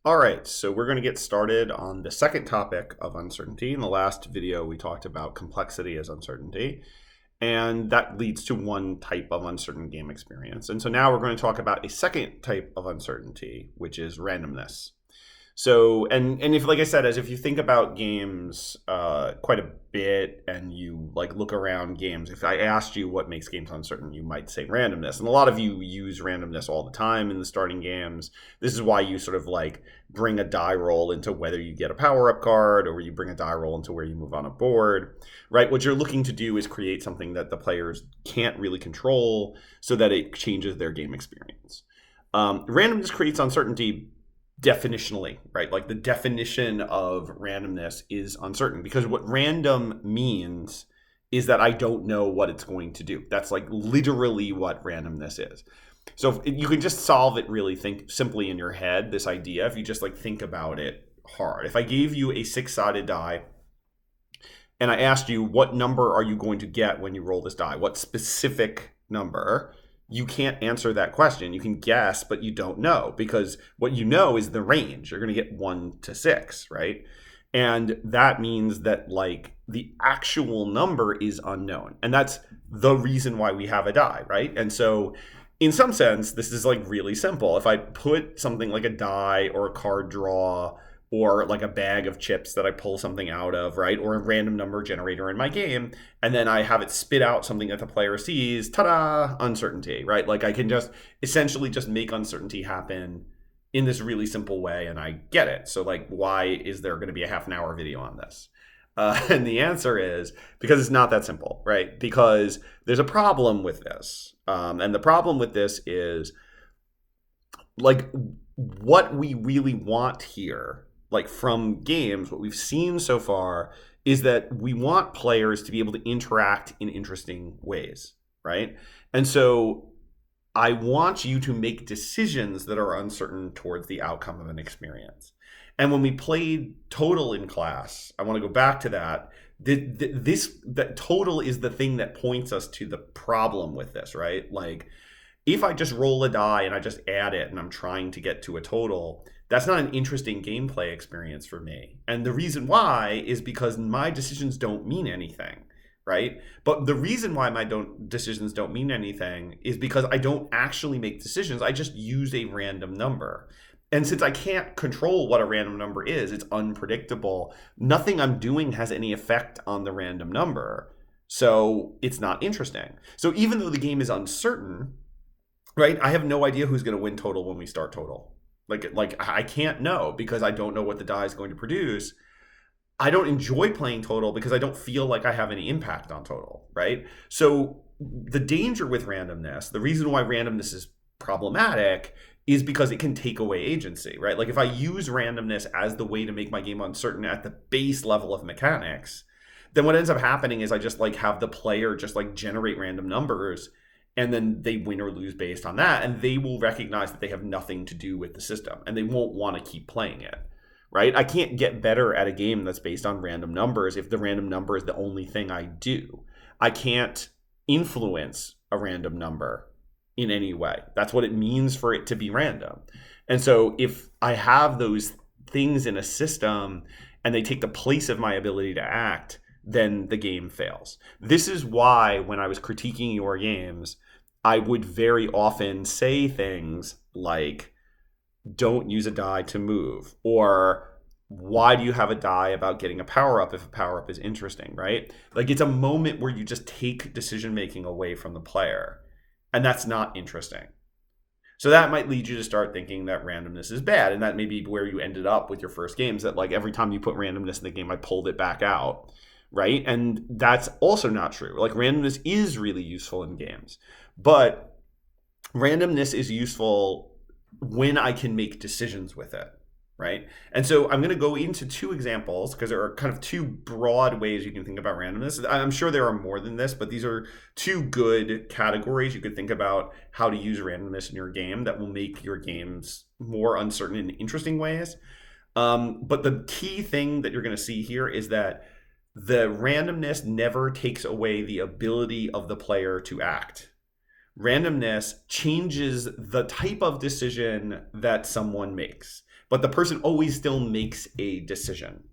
All right, so we're going to get started on the second topic of uncertainty. In the last video, we talked about complexity as uncertainty, and that leads to one type of uncertain game experience. And so now we're going to talk about a second type of uncertainty, which is randomness. So, and if, like I said, as if you think about games quite a bit and you like look around games, if I asked you what makes games uncertain, you might say randomness. And a lot of you use randomness all the time in the starting games. This is why you sort of like bring a die roll into whether you get a power up card, or you bring a die roll into where you move on a board, right? What you're looking to do is create something that the players can't really control so that it changes their game experience. Randomness creates uncertainty definitionally, right? Like the definition of randomness is uncertain, because what random means is that I don't know what it's going to do. That's like literally what randomness is. So if you can just solve it really think simply in your head, this idea, if you just like think about it hard. If I gave you a six-sided die and I asked you what number are you going to get when you roll this die, what specific number, you can't answer that question. You can guess, but you don't know, because what you know is the range. You're going to get 1 to 6, right? And that means that like the actual number is unknown. And that's the reason why we have a die, right? And so in some sense, this is like really simple. If I put something like a die or a card draw or like a bag of chips that I pull something out of, right? Or a random number generator in my game, and then I have it spit out something that the player sees, ta-da, uncertainty, right? Like I can just essentially just make uncertainty happen in this really simple way, and I get it. So like, why is there going to be a half an hour video on this? And the answer is because it's not that simple, right? Because there's a problem with this. And the problem with this is like what we really want here, like from games, what we've seen so far is that we want players to be able to interact in interesting ways, right? And so I want you to make decisions that are uncertain towards the outcome of an experience. And when we played Total in class, I want to go back to that. That Total is the thing that points us to the problem with this, right? Like, if I just roll a die and I just add it and I'm trying to get to a total, that's not an interesting gameplay experience for me. And the reason why is because my decisions don't mean anything, right? But the reason why my decisions don't mean anything is because I don't actually make decisions. I just use a random number. And since I can't control what a random number is, it's unpredictable. Nothing I'm doing has any effect on the random number. So it's not interesting. So even though the game is uncertain, right, I have no idea who's going to win Total when we start Total. Like I can't know because I don't know what the die is going to produce. I don't enjoy playing Total because I don't feel like I have any impact on Total, right? So the danger with randomness, the reason why randomness is problematic is because it can take away agency, right? Like if I use randomness as the way to make my game uncertain at the base level of mechanics, then what ends up happening is I just like have the player just like generate random numbers, and then they win or lose based on that, and they will recognize that they have nothing to do with the system, and they won't want to keep playing it, right? I can't get better at a game that's based on random numbers if the random number is the only thing I do. I can't influence a random number in any way. That's what it means for it to be random. And so if I have those things in a system and they take the place of my ability to act, then the game fails. This is why when I was critiquing your games, I would very often say things like, don't use a die to move, or why do you have a die about getting a power up if a power up is interesting, right? Like it's a moment where you just take decision making away from the player, and that's not interesting. So that might lead you to start thinking that randomness is bad, and that may be where you ended up with your first games, that like every time you put randomness in the game, I pulled it back out, right? And that's also not true. Like randomness is really useful in games, but randomness is useful when I can make decisions with it, right? And so I'm going to go into two examples because there are kind of two broad ways you can think about randomness. I'm sure there are more than this, but these are two good categories you could think about how to use randomness in your game that will make your games more uncertain in interesting ways. But the key thing that you're going to see here is that the randomness never takes away the ability of the player to act, randomness changes the type of decision that someone makes, but the person always still makes a decision.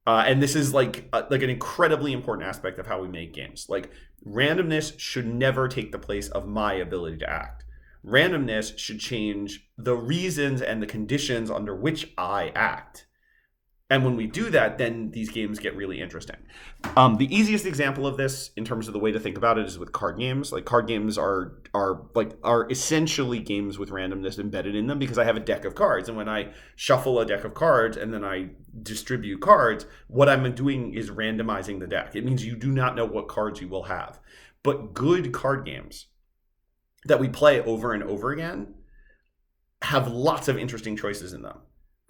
And this is like an incredibly important aspect of how we make games. Like, randomness should never take the place of my ability to act. Randomness should change the reasons and the conditions under which I act. And when we do that, then these games get really interesting. The easiest example of this, in terms of the way to think about it, is with card games. Like, card games are essentially games with randomness embedded in them, because I have a deck of cards, and when I shuffle a deck of cards and then I distribute cards, what I'm doing is randomizing the deck. It means you do not know what cards you will have. But good card games that we play over and over again have lots of interesting choices in them.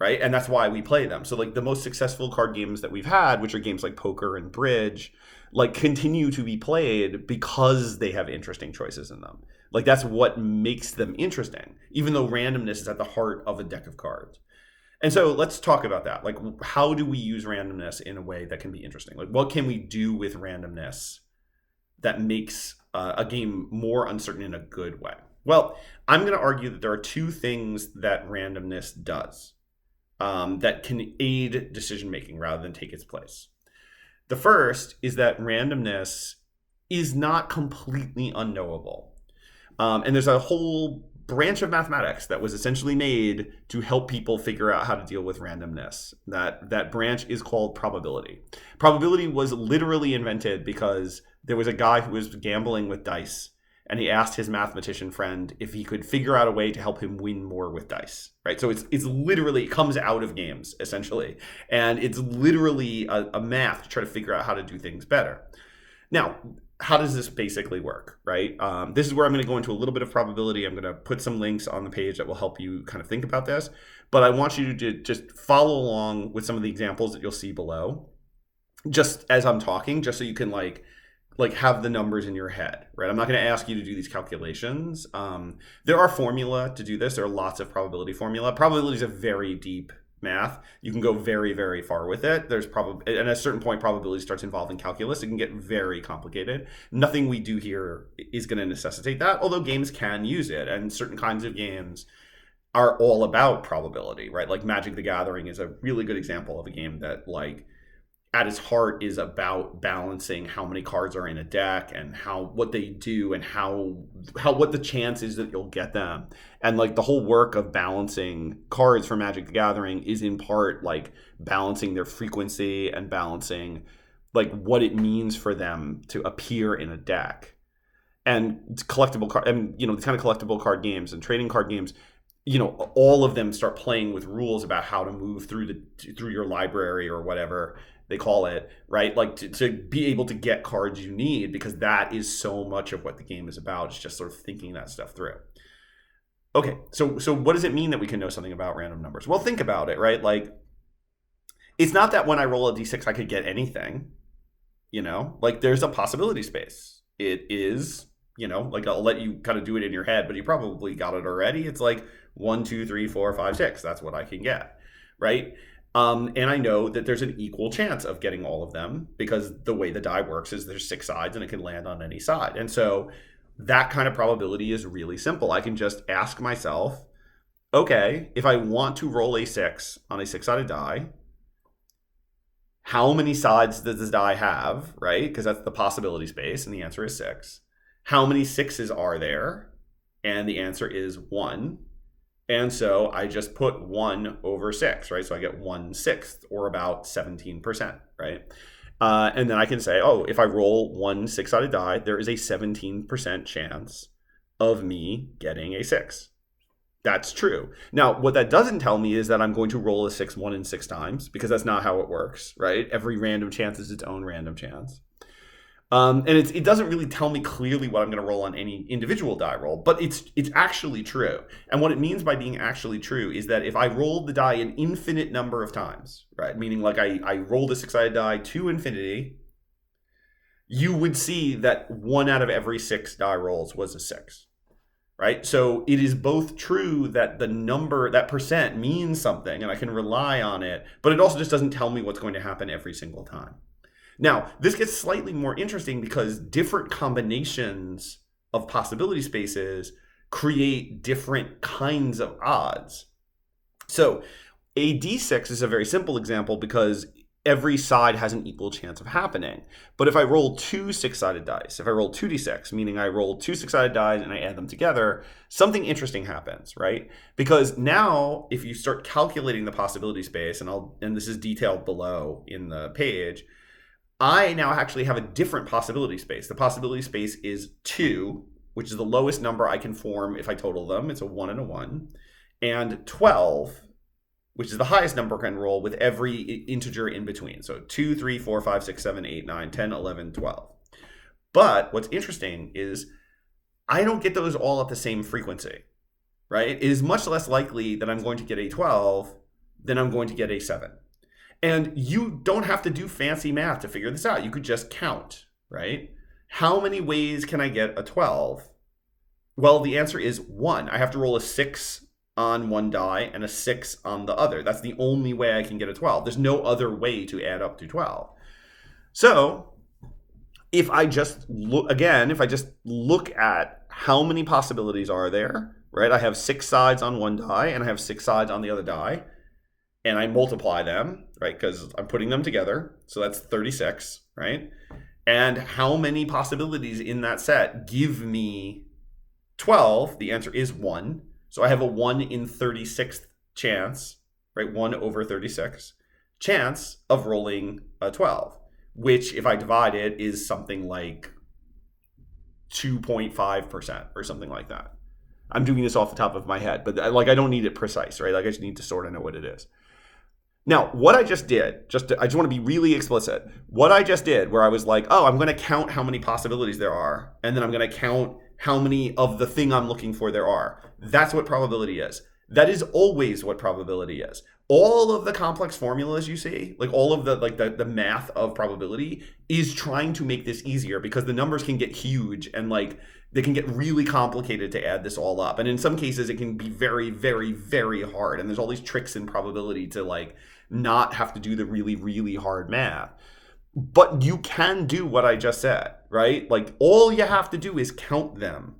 Right? And that's why we play them. So like the most successful card games that we've had, which are games like poker and bridge, like continue to be played because they have interesting choices in them. Like that's what makes them interesting, even though randomness is at the heart of a deck of cards. And so let's talk about that. Like, how do we use randomness in a way that can be interesting? Like, what can we do with randomness that makes a game more uncertain in a good way? Well, I'm going to argue that there are two things that randomness does that can aid decision making rather than take its place. The first is that randomness is not completely unknowable. And there's a whole branch of mathematics that was essentially made to help people figure out how to deal with randomness. That branch is called probability. Probability was literally invented because there was a guy who was gambling with dice, and he asked his mathematician friend if he could figure out a way to help him win more with dice, right? So it's literally, it comes out of games, essentially. And it's literally a math to try to figure out how to do things better. Now, how does this basically work, right? This is where I'm going to go into a little bit of probability. I'm going to put some links on the page that will help you kind of think about this. But I want you to just follow along with some of the examples that you'll see below, just as I'm talking, just so you can like have the numbers in your head, right? I'm not going to ask you to do these calculations. There are formula to do this. There are lots of probability formula. Probability is a very deep math. You can go very, very far with it. There's probably, and at a certain point, probability starts involving calculus. It can get very complicated. Nothing we do here is going to necessitate that, although games can use it, and certain kinds of games are all about probability, right? Like Magic the Gathering is a really good example of a game that, like, at its heart is about balancing how many cards are in a deck and what they do and what the chance is that you'll get them. And like the whole work of balancing cards for Magic the Gathering is in part like balancing their frequency and balancing like what it means for them to appear in a deck. And collectible card, and these kind of collectible card games and trading card games, all of them start playing with rules about how to move through your library or whatever they call it, right? Like to be able to get cards you need, because that is so much of what the game is about. It's just sort of thinking that stuff through. Okay, so what does it mean that we can know something about random numbers? Well, think about it, right? Like, it's not that when I roll a d6 I could get anything, like there's a possibility space. It is, like I'll let you kind of do it in your head, but you probably got it already. It's like 1, 2, 3, 4, 5, 6. That's what I can get, right? And I know that there's an equal chance of getting all of them, because the way the die works is there's 6 sides and it can land on any side. And so that kind of probability is really simple. I can just ask myself, okay, if I want to roll a 6 on a 6-sided die, how many sides does this die have, right? Because that's the possibility space, and the answer is 6. How many 6s are there? And the answer is 1. And so I just put 1 over 6, right? So I get 1/6, or about 17%, right? And then I can say, oh, if I roll 1 6-sided die, there is a 17% chance of me getting a 6. That's true. Now, what that doesn't tell me is that I'm going to roll a 6 1 in 6 times, because that's not how it works, right? Every random chance is its own random chance. And it doesn't really tell me clearly what I'm going to roll on any individual die roll, but it's actually true. And what it means by being actually true is that if I rolled the die an infinite number of times, right, meaning like I rolled a 6-sided die to infinity, you would see that 1 out of every 6 die rolls was a 6, right? So it is both true that the number, that percent, means something and I can rely on it, but it also just doesn't tell me what's going to happen every single time. Now, this gets slightly more interesting because different combinations of possibility spaces create different kinds of odds. So a d6 is a very simple example because every side has an equal chance of happening. But if I roll two six-sided dice, if I roll 2d6, meaning I roll two six-sided dice and I add them together, something interesting happens, right? Because now if you start calculating the possibility space, and this is detailed below in the page, I now actually have a different possibility space. The possibility space is 2, which is the lowest number I can form if I total them. It's a 1 and a 1. And 12, which is the highest number I can roll with every integer in between. So 2, 3, 4, 5, 6, 7, 8, 9, 10, 11, 12. But what's interesting is I don't get those all at the same frequency, right? It is much less likely that I'm going to get a 12 than I'm going to get a 7. And you don't have to do fancy math to figure this out. You could just count, right? How many ways can I get a 12? Well, the answer is 1. I have to roll a 6 on one die and a 6 on the other. That's the only way I can get a 12. There's no other way to add up to 12. So if I just look at how many possibilities are there, right? I have 6 sides on one die and I have 6 sides on the other die, and I multiply them, right? Because I'm putting them together. So that's 36, right? And how many possibilities in that set give me 12? The answer is 1. So I have a 1 in 36th chance, right? 1 over 36 chance of rolling a 12, which if I divide it is something like 2.5% or something like that. I'm doing this off the top of my head, but I don't need it precise, right? I just need to sort of know what it is. Now, what I just did, I just want to be really explicit. What I just did where I was like, oh, I'm going to count how many possibilities there are, and then I'm going to count how many of the thing I'm looking for there are. That's what probability is. That is always what probability is. All of the complex formulas you see, like all of the math of probability is trying to make this easier because the numbers can get huge and they can get really complicated to add this all up. And in some cases it can be very, very, very hard. And there's all these tricks in probability to not have to do the really, really hard math. But you can do what I just said, right? All you have to do is count them.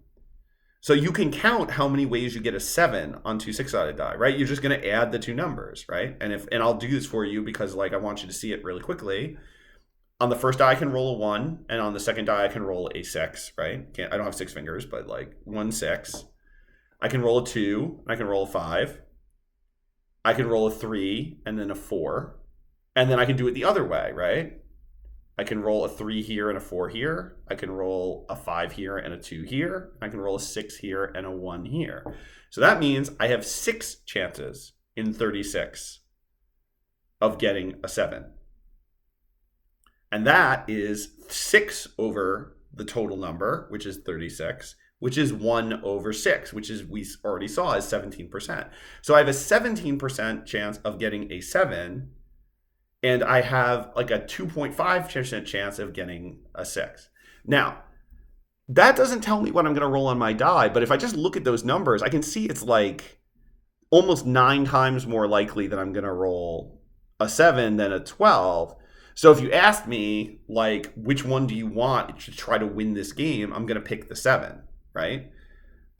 So you can count how many ways you get a 7 on 2 6-sided die, right? You're just going to add the two numbers, right? And I'll do this for you because I want you to see it really quickly. On the first die I can roll a 1, and on the second die I can roll a 6, right? I don't have 6 fingers, but 1 6. I can roll a 2, and I can roll a 5. I can roll a 3 and then a 4. And then I can do it the other way, right? I can roll a 3 here and a 4 here. I can roll a 5 here and a 2 here. I can roll a 6 here and a 1 here. So that means I have 6 chances in 36 of getting a 7. And that is 6 over the total number, which is 36, which is 1 over 6, which is, we already saw, is 17%. So I have a 17% chance of getting a 7, and I have a 2.5% chance of getting a 6. Now, that doesn't tell me what I'm going to roll on my die, but if I just look at those numbers, I can see it's almost 9 times more likely that I'm going to roll a 7 than a 12. So if you ask me, which one do you want to try to win this game, I'm going to pick the 7, right?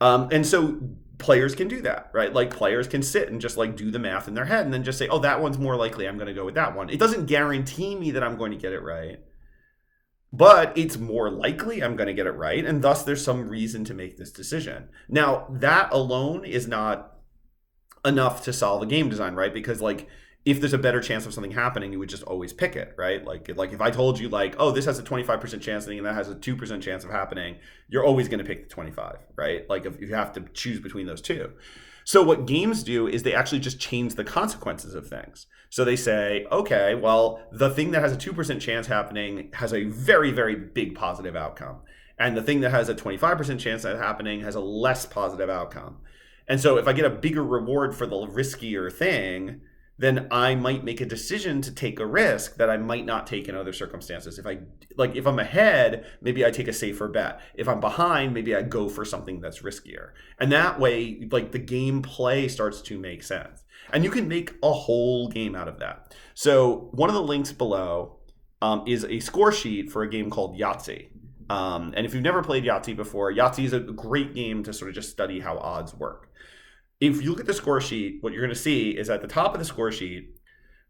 And so players can do that, right? Players can sit and just do the math in their head and then just say, oh, that one's more likely, I'm going to go with that one. It doesn't guarantee me that I'm going to get it right, but it's more likely I'm going to get it right, and thus there's some reason to make this decision. Now, that alone is not enough to solve a game design, right? Because if there's a better chance of something happening, you would just always pick it, right? If I told you oh, this has a 25% chance and that has a 2% chance of happening, you're always going to pick the 25, right? If you have to choose between those two. So what games do is they actually just change the consequences of things. So they say, okay, well, the thing that has a 2% chance happening has a very, very big positive outcome. And the thing that has a 25% chance of happening has a less positive outcome. And so if I get a bigger reward for the riskier thing, then I might make a decision to take a risk that I might not take in other circumstances. If I'm ahead, maybe I take a safer bet. If I'm behind, maybe I go for something that's riskier. And that way, the gameplay starts to make sense. And you can make a whole game out of that. So one of the links below is a score sheet for a game called Yahtzee. And if you've never played Yahtzee before, Yahtzee is a great game to sort of just study how odds work. If you look at the score sheet, what you're going to see is at the top of the score sheet,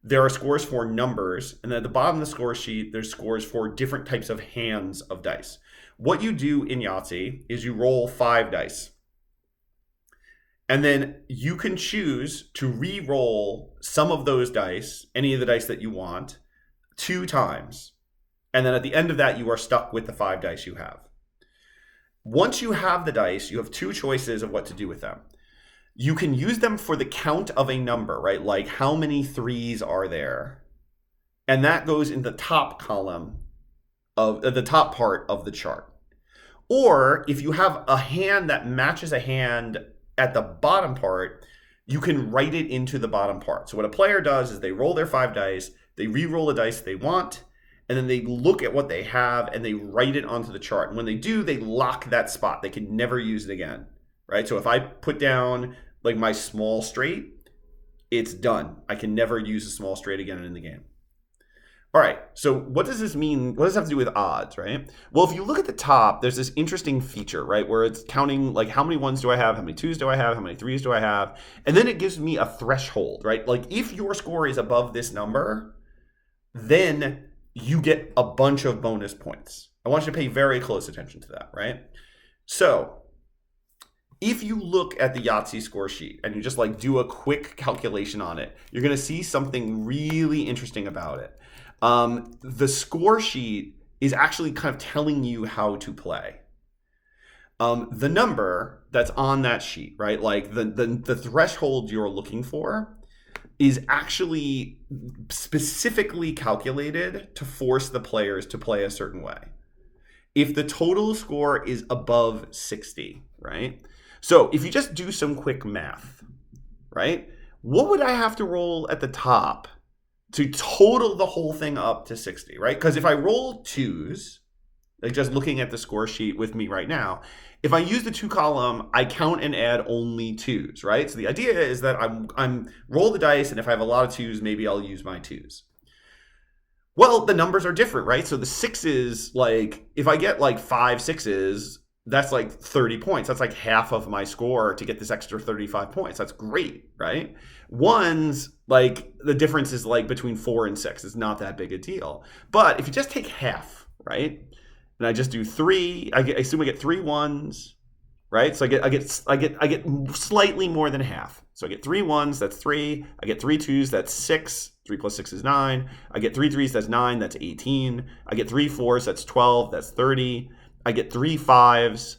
there are scores for numbers. And then at the bottom of the score sheet, there's scores for different types of hands of dice. What you do in Yahtzee is you roll 5 dice. And then you can choose to re-roll some of those dice, any of the dice that you want, 2 times. And then at the end of that, you are stuck with the 5 dice you have. Once you have the dice, you have 2 choices of what to do with them. You can use them for the count of a number, right? Like how many 3s are there? And that goes in the top column of the top part of the chart. Or if you have a hand that matches a hand at the bottom part, you can write it into the bottom part. So what a player does is they roll their 5 dice, they re-roll the dice they want, and then they look at what they have and they write it onto the chart. And when they do, they lock that spot. They can never use it again, right? So if I put down like my small straight, it's done. I can never use a small straight again in the game. All right, so what does this mean? What does this have to do with odds, right? Well, if you look at the top, there's this interesting feature, right, where it's counting like how many 1s do I have, how many 2s do I have, how many 3s do I have, and then it gives me a threshold, right? Like if your score is above this number, then you get a bunch of bonus points. I want you to pay very close attention to that, right? So if you look at the Yahtzee score sheet and you just like do a quick calculation on it, you're going to see something really interesting about it. The score sheet is actually kind of telling you how to play. The number that's on that sheet, right? Like the threshold you're looking for is actually specifically calculated to force the players to play a certain way. If the total score is above 60, right? So if you just do some quick math, right? What would I have to roll at the top to total the whole thing up to 60, right? Because if I roll 2s, like just looking at the score sheet with me right now, if I use the 2 column, I count and add only 2s, right? So the idea is that I'm roll the dice, and if I have a lot of 2s, maybe I'll use my 2s. Well, the numbers are different, right? So the 6s, like if I get like 5 6s, that's like 30 points. That's like half of my score to get this extra 35 points. That's great, right? 1s, like the difference is like between 4 and 6. It's not that big a deal. But if you just take half, right? And I just do 3, I assume I get 3 1s, right? So I get slightly more than half. So I get 3 1s, that's 3. I get 3 2s, that's 6. 3 plus 6 is 9. I get 3 3s, that's 9. That's 18. I get 3 4s, that's 12. That's 30. I get 3 5s,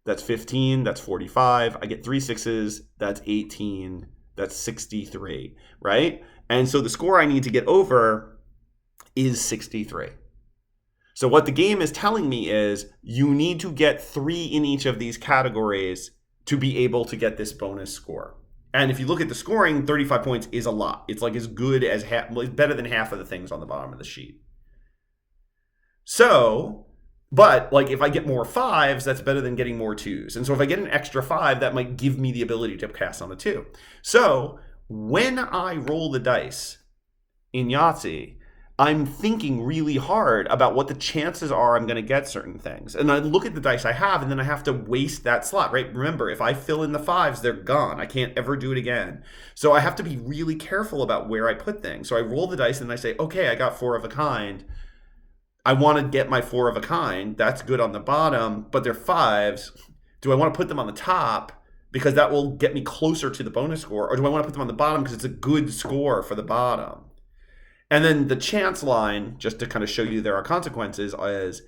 that's 15, that's 45. I get 3 6s, that's 18, that's 63, right? And so the score I need to get over is 63. So what the game is telling me is you need to get 3 in each of these categories to be able to get this bonus score. And if you look at the scoring, 35 points is a lot. It's like as good as half, well, it's better than half of the things on the bottom of the sheet. So, but like if I get more 5s, that's better than getting more 2s. And so if I get an extra 5, that might give me the ability to pass on the 2. So when I roll the dice in Yahtzee, I'm thinking really hard about what the chances are I'm going to get certain things. And I look at the dice I have, and then I have to waste that slot, right? Remember, if I fill in the 5s, they're gone. I can't ever do it again. So I have to be really careful about where I put things. So I roll the dice and I say, okay, I got 4 of a kind. I want to get my 4 of a kind. That's good on the bottom, but they're 5s. Do I want to put them on the top because that will get me closer to the bonus score? Or do I want to put them on the bottom because it's a good score for the bottom? And then the chance line, just to kind of show you there are consequences, is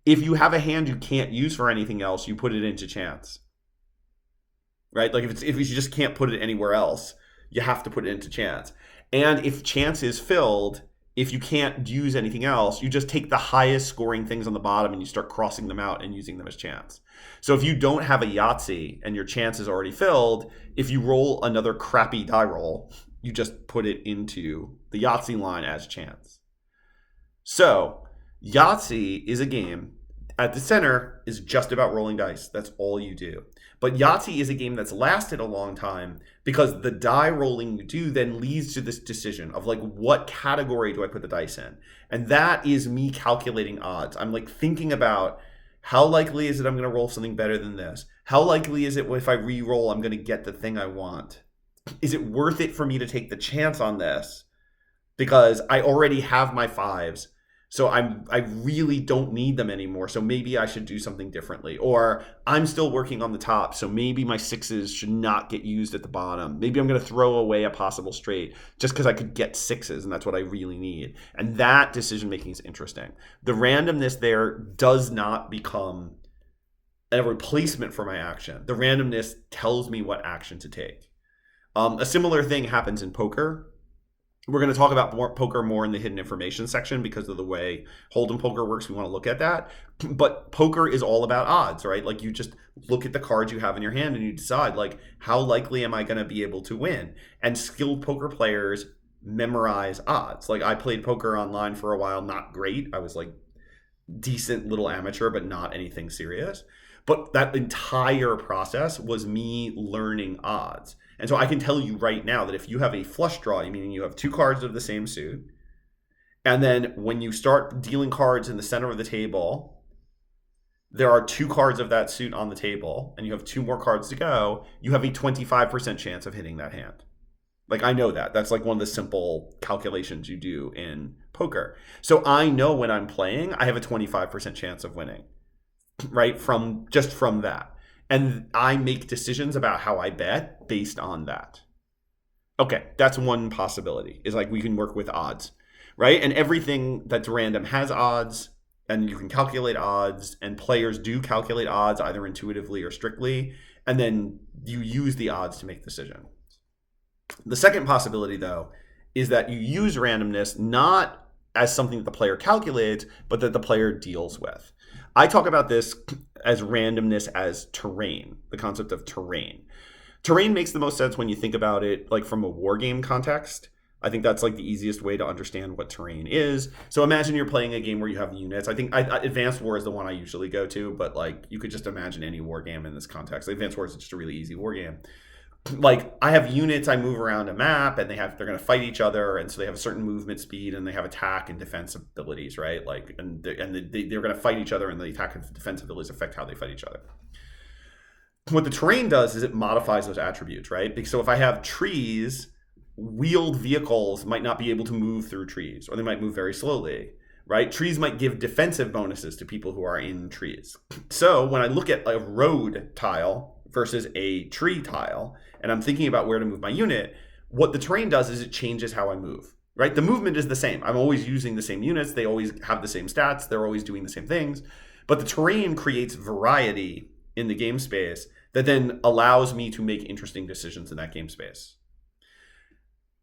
if you have a hand you can't use for anything else, you put it into chance. Right? Like if you just can't put it anywhere else, you have to put it into chance. And if chance is filled, if you can't use anything else, you just take the highest scoring things on the bottom and you start crossing them out and using them as chance. So if you don't have a Yahtzee and your chance is already filled, if you roll another crappy die roll, you just put it into the Yahtzee line as chance. So Yahtzee is a game. At the center is just about rolling dice. That's all you do. But Yahtzee is a game that's lasted a long time because the die rolling you do then leads to this decision of like, what category do I put the dice in? And that is me calculating odds. I'm like thinking about How likely is it I'm going to roll something better than this? How likely is it if I re-roll I'm going to get the thing I want? Is it worth it for me to take the chance on this? Because I already have my 5s. So I really don't need them anymore. So maybe I should do something differently. Or I'm still working on the top. So maybe my 6s should not get used at the bottom. Maybe I'm going to throw away a possible straight just because I could get 6s and that's what I really need. And that decision making is interesting. The randomness there does not become a replacement for my action. The randomness tells me what action to take. A similar thing happens in poker. We're going to talk about poker more in the hidden information section because of the way Hold'em poker works. We want to look at that. But poker is all about odds, right? Like you just look at the cards you have in your hand and you decide like, how likely am I going to be able to win? And skilled poker players memorize odds. Like I played poker online for a while, not great. I was like decent little amateur, but not anything serious. But that entire process was me learning odds. And so I can tell you right now that if you have a flush draw, meaning you have 2 cards of the same suit, and then when you start dealing cards in the center of the table, there are 2 cards of that suit on the table, and you have 2 more cards to go, you have a 25% chance of hitting that hand. Like I know that. That's like one of the simple calculations you do in poker. So I know when I'm playing, I have a 25% chance of winning, right? From that. And I make decisions about how I bet based on that. Okay, that's one possibility, is like we can work with odds, right? And everything that's random has odds, and you can calculate odds, and players do calculate odds either intuitively or strictly, and then you use the odds to make decisions. The second possibility, though, is that you use randomness not as something that the player calculates, but that the player deals with. I talk about this as randomness as terrain, the concept of terrain. Terrain makes the most sense when you think about it like from a war game context. I think that's like the easiest way to understand what terrain is. So imagine you're playing a game where you have units. I think Advanced War is the one I usually go to, but like you could just imagine any war game in this context. Advanced War is just a really easy war game. Like I have units, I move around a map, and they're going to fight each other, and so they have a certain movement speed, and they have attack and defense abilities, right? Like, and they're going to fight each other, and the attack and defense abilities affect how they fight each other. What the terrain does is it modifies those attributes, right? So if I have trees, wheeled vehicles might not be able to move through trees, or they might move very slowly, right? Trees might give defensive bonuses to people who are in trees. So when I look at a road tile versus a tree tile, and I'm thinking about where to move my unit, what the terrain does is it changes how I move, right? The movement is the same. I'm always using the same units. They always have the same stats. They're always doing the same things. But the terrain creates variety in the game space that then allows me to make interesting decisions in that game space.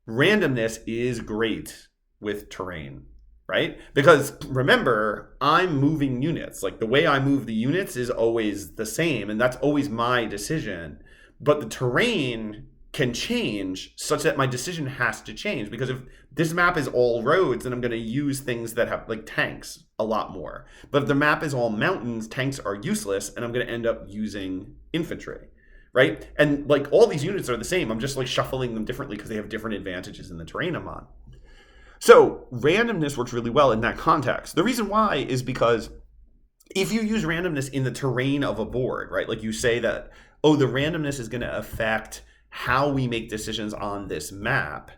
Randomness is great with terrain, right? Because remember, I'm moving units. Like the way I move the units is always the same, and that's always my decision. But the terrain can change such that my decision has to change. Because if this map is all roads, then I'm going to use things that have like tanks a lot more. But if the map is all mountains, tanks are useless, and I'm going to end up using infantry, right? And like all these units are the same. I'm just like shuffling them differently because they have different advantages in the terrain I'm on. So randomness works really well in that context. The reason why is because if you use randomness in the terrain of a board, right? Like you say that, oh, the randomness is going to affect how we make decisions on this map.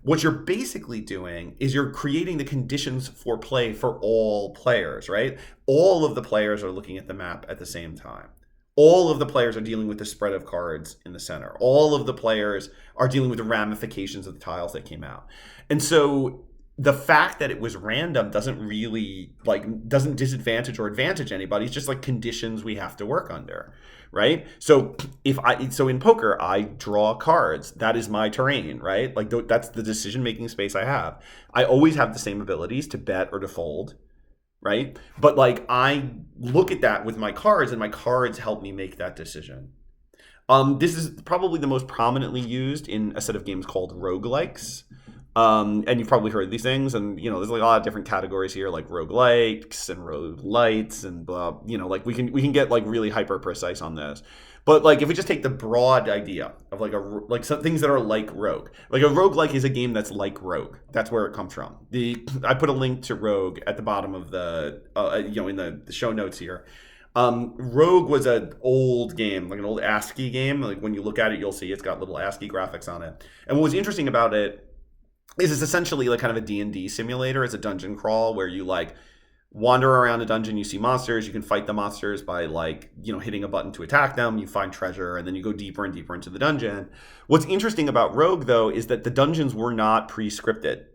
What you're basically doing is you're creating the conditions for play for all players, right? All of the players are looking at the map at the same time. All of the players are dealing with the spread of cards in the center. All of the players are dealing with the ramifications of the tiles that came out. And so the fact that it was random doesn't disadvantage or advantage anybody. It's just like conditions we have to work under, right? So in poker, I draw cards. That is my terrain, right? Like that's the decision-making space I have. I always have the same abilities to bet or to fold, right? But like I look at that with my cards, and my cards help me make that decision. This is probably the most prominently used in a set of games called roguelikes. And you've probably heard these things, and there's like a lot of different categories here, like roguelikes and roguelites and blah. Like we can get like really hyper precise on this. But like if we just take the broad idea of like some things that are like Rogue, like a roguelike is a game that's like Rogue. That's where it comes from. I put a link to Rogue at the bottom of the in the show notes here. Rogue was an old game, like an old ASCII game. Like when you look at it, you'll see it's got little ASCII graphics on it. And what was interesting about it is it's essentially like kind of a D&D simulator. It's a dungeon crawl where you like wander around a dungeon, you see monsters, you can fight the monsters by like, hitting a button to attack them, you find treasure, and then you go deeper and deeper into the dungeon. What's interesting about Rogue, though, is that the dungeons were not pre-scripted,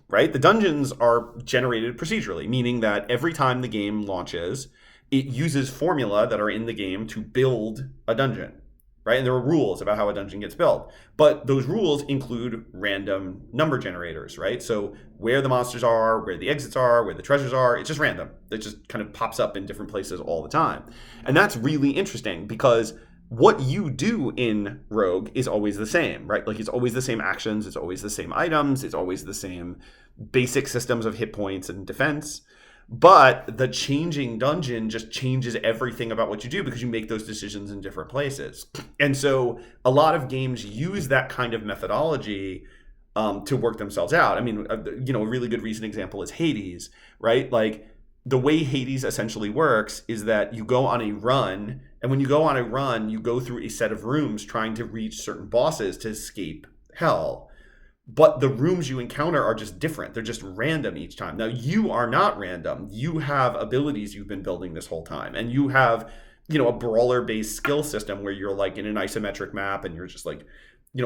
right? The dungeons are generated procedurally, meaning that every time the game launches, it uses formula that are in the game to build a dungeon, right? And there are rules about how a dungeon gets built. But those rules include random number generators, right? So where the monsters are, where the exits are, where the treasures are, it's just random. It just kind of pops up in different places all the time. And that's really interesting because what you do in Rogue is always the same, right? Like it's always the same actions, it's always the same items, it's always the same basic systems of hit points and defense. But the changing dungeon just changes everything about what you do because you make those decisions in different places. And so a lot of games use that kind of methodology to work themselves out. I mean, a really good recent example is Hades, right? Like the way Hades essentially works is that you go on a run, and when you go on a run, you go through a set of rooms trying to reach certain bosses to escape hell. But the rooms you encounter are just different. They're just random each time. Now, you are not random. You have abilities you've been building this whole time. And you have, a brawler-based skill system where you're like in an isometric map and you're just like,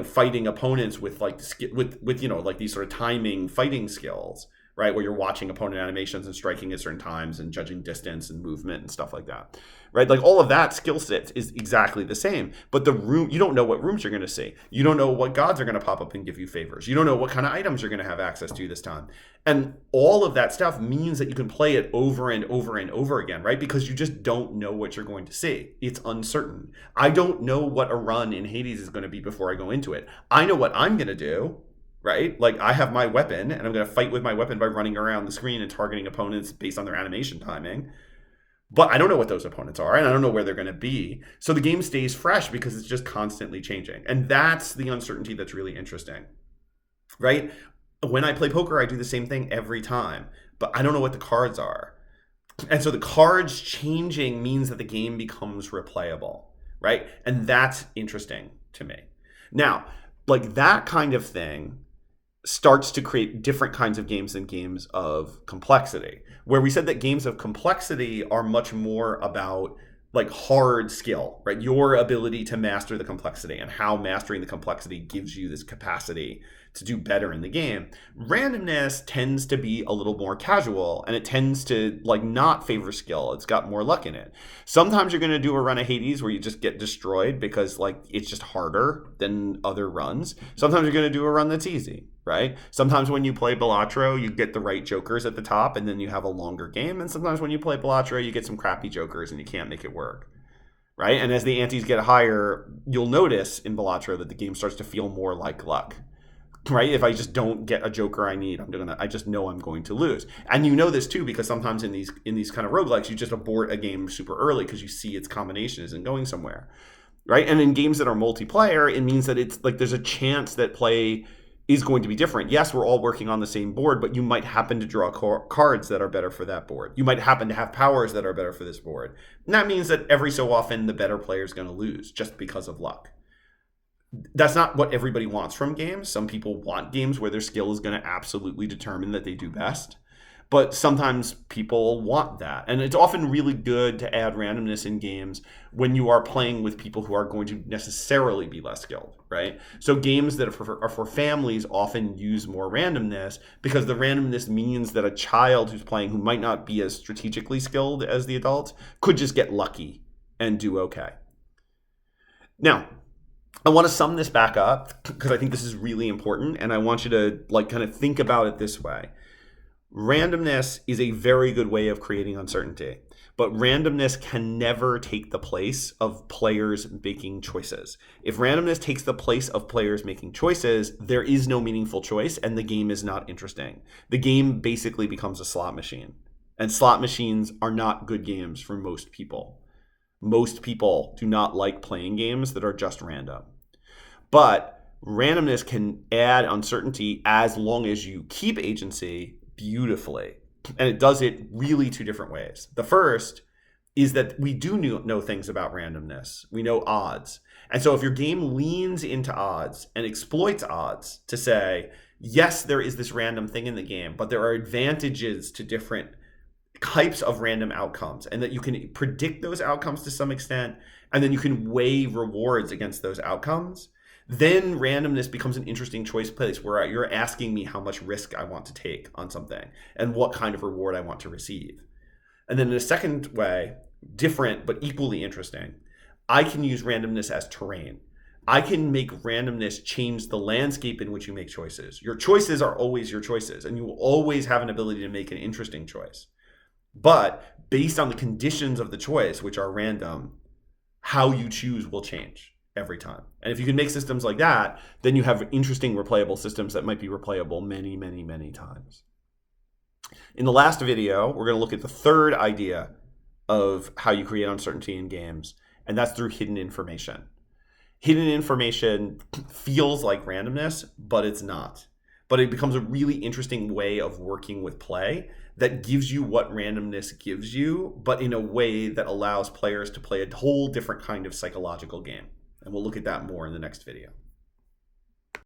fighting opponents with like with like these sort of timing fighting skills, right? Where you're watching opponent animations and striking at certain times and judging distance and movement and stuff like that, right? Like all of that skill set is exactly the same, but the room, you don't know what rooms you're going to see. You don't know what gods are going to pop up and give you favors. You don't know what kind of items you're going to have access to this time. And all of that stuff means that you can play it over and over and over again, right? Because you just don't know what you're going to see. It's uncertain. I don't know what a run in Hades is going to be before I go into it. I know what I'm going to do, right? Like I have my weapon and I'm going to fight with my weapon by running around the screen and targeting opponents based on their animation timing. But I don't know what those opponents are and I don't know where they're going to be. So the game stays fresh because it's just constantly changing. And that's the uncertainty that's really interesting, right? When I play poker, I do the same thing every time, but I don't know what the cards are. And so the cards changing means that the game becomes replayable, right? And that's interesting to me. Now, like that kind of thing starts to create different kinds of games than games of complexity, where we said that games of complexity are much more about like hard skill, right? Your ability to master the complexity and how mastering the complexity gives you this capacity to do better in the game. Randomness tends to be a little more casual and it tends to like not favor skill. It's got more luck in it. Sometimes you're going to do a run of Hades where you just get destroyed because like it's just harder than other runs. Sometimes you're going to do a run that's easy, right? Sometimes when you play Balatro, you get the right jokers at the top and then you have a longer game. And sometimes when you play Balatro, you get some crappy jokers and you can't make it work, right? And as the antes get higher, you'll notice in Balatro that the game starts to feel more like luck, right? If I just don't get a joker I need, I just know I'm going to lose. And you know this too because sometimes in these kind of roguelikes, you just abort a game super early because you see its combination isn't going somewhere, right? And in games that are multiplayer, it means that it's like there's a chance that play is going to be different. Yes, we're all working on the same board, but you might happen to draw cards that are better for that board. You might happen to have powers that are better for this board. And that means that every so often the better player is going to lose just because of luck. That's not what everybody wants from games. Some people want games where their skill is going to absolutely determine that they do best. But sometimes people want that. And it's often really good to add randomness in games when you are playing with people who are going to necessarily be less skilled, right? So games that are for families often use more randomness because the randomness means that a child who's playing who might not be as strategically skilled as the adults could just get lucky and do okay. Now, I want to sum this back up because I think this is really important and I want you to like kind of think about it this way. Randomness is a very good way of creating uncertainty, but randomness can never take the place of players making choices. If randomness takes the place of players making choices, there is no meaningful choice and the game is not interesting. The game basically becomes a slot machine, and slot machines are not good games for most people. Most people do not like playing games that are just random. But randomness can add uncertainty as long as you keep agency beautifully. And it does it really two different ways. The first is that we do know things about randomness. We know odds. And so if your game leans into odds and exploits odds to say, yes, there is this random thing in the game, but there are advantages to different types of random outcomes, and that you can predict those outcomes to some extent, and then you can weigh rewards against those outcomes, then randomness becomes an interesting choice place where you're asking me how much risk I want to take on something and what kind of reward I want to receive. And then in a second way, different but equally interesting, I can use randomness as terrain. I can make randomness change the landscape in which you make choices. Your choices are always your choices, and you will always have an ability to make an interesting choice. But based on the conditions of the choice, which are random, how you choose will change every time. And if you can make systems like that, then you have interesting replayable systems that might be replayable many, many, many times. In the last video, we're going to look at the third idea of how you create uncertainty in games, and that's through hidden information. Hidden information feels like randomness, but it's not. But it becomes a really interesting way of working with play that gives you what randomness gives you, but in a way that allows players to play a whole different kind of psychological game. And we'll look at that more in the next video.